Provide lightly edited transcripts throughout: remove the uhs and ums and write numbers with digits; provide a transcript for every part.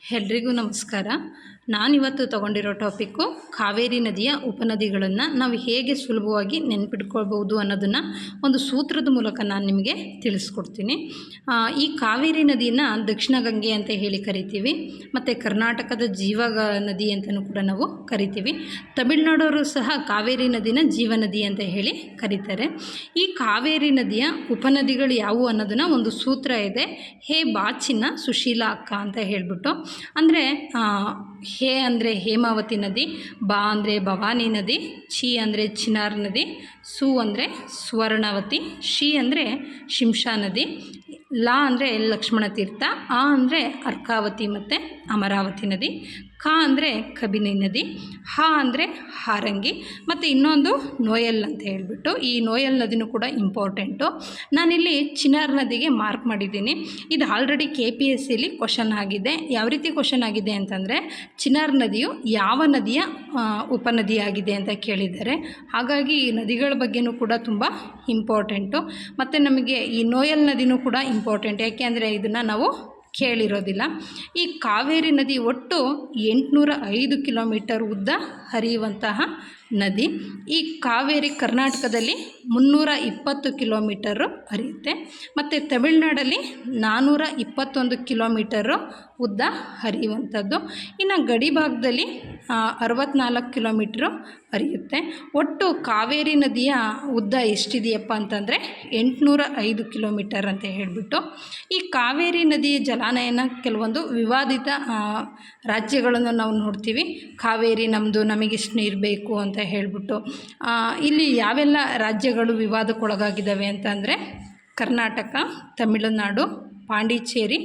ಎಲ್ರಿಗೂ ನಮಸ್ಕಾರ. ನಾನಿವತ್ತು ತಗೊಂಡಿರೋ ಟಾಪಿಕ್ಕು ಕಾವೇರಿ ನದಿಯ ಉಪನದಿಗಳನ್ನು ನಾವು ಹೇಗೆ ಸುಲಭವಾಗಿ ನೆನ್ಪಿಟ್ಕೊಳ್ಬೋದು ಅನ್ನೋದನ್ನು ಒಂದು ಸೂತ್ರದ ಮೂಲಕ ನಾನು ನಿಮಗೆ ತಿಳಿಸ್ಕೊಡ್ತೀನಿ. ಈ ಕಾವೇರಿ ನದಿಯನ್ನು ದಕ್ಷಿಣ ಗಂಗೆ ಅಂತ ಹೇಳಿ ಕರಿತೀವಿ, ಮತ್ತು ಕರ್ನಾಟಕದ ನದಿ ಅಂತಲೂ ಕೂಡ ನಾವು ಕರಿತೀವಿ. ತಮಿಳುನಾಡವರು ಸಹ ಕಾವೇರಿ ನದಿನ ಜೀವನದಿ ಅಂತ ಹೇಳಿ ಕರೀತಾರೆ. ಈ ಕಾವೇರಿ ನದಿಯ ಉಪನದಿಗಳು ಯಾವುವು ಅನ್ನೋದನ್ನು ಒಂದು ಸೂತ್ರ ಇದೆ, ಹೇ ಬಾಚಿನ ಸುಶೀಲಾ ಅಕ್ಕ ಅಂತ ಹೇಳಿಬಿಟ್ಟು. ಅಂದರೆ ಹೇ ಅಂದರೆ ಹೇಮಾವತಿ ನದಿ, ಬಾ ಅಂದರೆ ಭವಾನಿ ನದಿ, ಚಿ ಅಂದರೆ ಚಿನಾರ್ ನದಿ, ಸು ಅಂದರೆ ಸ್ವರ್ಣವತಿ, ಶಿ ಅಂದರೆ ಶಿಂಷಾ ನದಿ, ಲಾ ಅಂದರೆ ಲಕ್ಷ್ಮಣ ತೀರ್ಥ, ಆ ಅಂದರೆ ಅರ್ಕಾವತಿ ಮತ್ತು ಅಮರಾವತಿ ನದಿ, ಕ ಅಂದರೆ ಕಬಿನಿ ನದಿ, ಹ ಅಂದರೆ ಹಾರಂಗಿ, ಮತ್ತು ಇನ್ನೊಂದು ನೋಯಲ್ ಅಂತ ಹೇಳಿಬಿಟ್ಟು. ಈ ನೋಯಲ್ ನದಿನೂ ಕೂಡ ಇಂಪಾರ್ಟೆಂಟು. ನಾನಿಲ್ಲಿ ಚಿನಾರ್ ನದಿಗೆ ಮಾರ್ಕ್ ಮಾಡಿದ್ದೀನಿ. ಇದು ಆಲ್ರೆಡಿ KPSCಲಿ ಕ್ವಶನ್ ಆಗಿದೆ. ಯಾವ ರೀತಿ ಕ್ವಶನ್ ಆಗಿದೆ ಅಂತಂದರೆ, ಚಿನಾರ್ ನದಿಯು ಯಾವ ನದಿಯ ಉಪನದಿಯಾಗಿದೆ ಅಂತ ಕೇಳಿದ್ದಾರೆ. ಹಾಗಾಗಿ ಈ ನದಿಗಳ ಬಗ್ಗೆನೂ ಕೂಡ ತುಂಬ ಇಂಪಾರ್ಟೆಂಟು. ಮತ್ತು ನಮಗೆ ಈ ನೋಯಲ್ ನದಿನೂ ಕೂಡ ಇಂಪಾರ್ಟೆಂಟ್, ಯಾಕೆ ಅಂದರೆ ಇದನ್ನು ನಾವು ಕೇಳಿರೋದಿಲ್ಲ. ಈ ಕಾವೇರಿ ನದಿ ಒಟ್ಟು 805 ಕಿಲೋಮೀಟರ್ ಉದ್ದ ಹರಿಯುವಂತಹ ನದಿ. ಈ ಕಾವೇರಿ ಕರ್ನಾಟಕದಲ್ಲಿ 320 ಕಿಲೋಮೀಟರು ಹರಿಯುತ್ತೆ, ಮತ್ತು ತಮಿಳುನಾಡಲ್ಲಿ 421 ಕಿಲೋಮೀಟರು ಉದ್ದ ಹರಿಯುವಂಥದ್ದು. ಇನ್ನು ಗಡಿ ಭಾಗದಲ್ಲಿ 64 ಕಿಲೋಮೀಟ್ರು ಹರಿಯುತ್ತೆ. ಒಟ್ಟು ಕಾವೇರಿ ನದಿಯ ಉದ್ದ ಎಷ್ಟಿದೆಯಪ್ಪ ಅಂತಂದರೆ 805 ಕಿಲೋಮೀಟರ್ ಅಂತ ಹೇಳಿಬಿಟ್ಟು. ಈ ಕಾವೇರಿ ನದಿಯ ಜಲಾನಯನ ಕೆಲವೊಂದು ವಿವಾದಿತ ರಾಜ್ಯಗಳನ್ನು ನಾವು ನೋಡ್ತೀವಿ. ಕಾವೇರಿ ನಮ್ಮದು, ನಮಗಿಷ್ಟು ನೀರು ಬೇಕು ಅಂತ ಹೇಳಿಬಿಟ್ಟು. ಇಲ್ಲಿ ಯಾವೆಲ್ಲ ರಾಜ್ಯಗಳು ವಿವಾದಕ್ಕೊಳಗಾಗಿದ್ದಾವೆ ಅಂತಂದರೆ, ಕರ್ನಾಟಕ, ತಮಿಳುನಾಡು, ಪಾಂಡಿಚೇರಿ,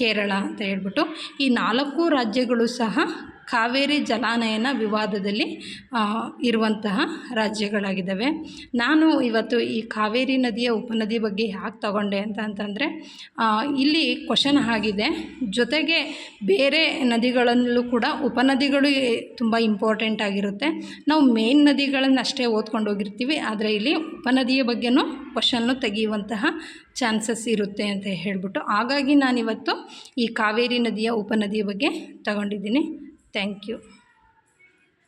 ಕೇರಳ ಅಂತ ಹೇಳ್ಬಿಟ್ಟು. ಈ 4 ರಾಜ್ಯಗಳು ಸಹ ಕಾವೇರಿ ಜಲಾನಯನ ವಿವಾದದಲ್ಲಿ ಇರುವಂತಹ ರಾಜ್ಯಗಳಾಗಿದ್ದಾವೆ. ನಾನು ಇವತ್ತು ಈ ಕಾವೇರಿ ನದಿಯ ಉಪನದಿ ಬಗ್ಗೆ ಯಾಕೆ ತಗೊಂಡೆ ಅಂತಂದರೆ, ಇಲ್ಲಿ ಕ್ವಶನ್ ಆಗಿದೆ. ಜೊತೆಗೆ ಬೇರೆ ನದಿಗಳಲ್ಲೂ ಕೂಡ ಉಪನದಿಗಳು ತುಂಬ ಇಂಪಾರ್ಟೆಂಟ್ ಆಗಿರುತ್ತೆ. ನಾವು ಮೇನ್ ನದಿಗಳನ್ನು ಅಷ್ಟೇ ಓದ್ಕೊಂಡು ಹೋಗಿರ್ತೀವಿ, ಆದರೆ ಇಲ್ಲಿ ಉಪನದಿಯ ಬಗ್ಗೆನೂ ಕ್ವಶನ್ನು ತೆಗೆಯುವಂತಹ ಚಾನ್ಸಸ್ ಇರುತ್ತೆ ಅಂತ ಹೇಳಿಬಿಟ್ಟು. ಹಾಗಾಗಿ ನಾನಿವತ್ತು ಈ ಕಾವೇರಿ ನದಿಯ ಉಪನದಿಯ ಬಗ್ಗೆ ತಗೊಂಡಿದ್ದೀನಿ. Thank you.